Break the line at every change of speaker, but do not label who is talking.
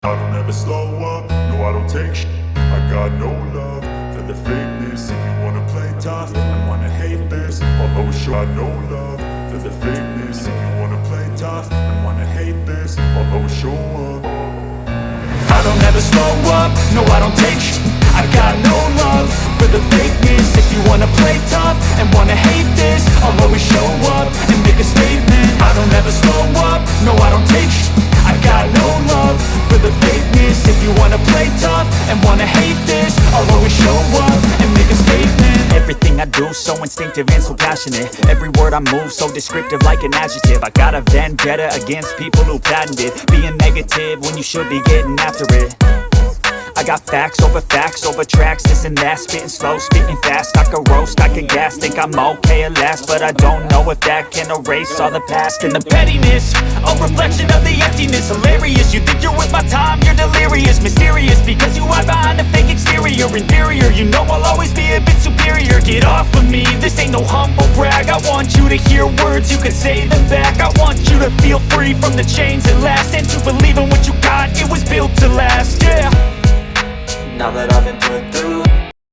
I don't ever slow up, no I don't take shit. I got no love for the fakeness. If you wanna play tough and wanna hate this, I'll always show. I no love for the fakeness. If you wanna play tough and wanna hate this, I'll always show up. I don't ever slow up, no I don't take shit. I got no love for the fakeness. If you wanna play tough and wanna hate this, I'll always show up and make a statement. I don't ever slow up, no I don't take shit. I got no love for the fakeness. If you wanna play tough and wanna hate this, I'll always show up and make a statement.
Everything I do so instinctive and so passionate. Every word I move so descriptive like an adjective. I got a vendetta against people who patented being negative when you should be getting after it. I got facts over tracks, this and that. Spitting slow, spitting fast, I could roast, I could gas. Think I'm okay at last, but I don't know if that can erase all the past. And the pettiness, a reflection of the emptiness. Hilarious, you think you're worth my time, you're delirious. Mysterious, because you hide behind a fake exterior. Inferior, you know I'll always be a bit superior. Get off of me, this ain't no humble brag. I want you to hear words, you can say them back. I want you to feel free from the chains that last, and to believe in what you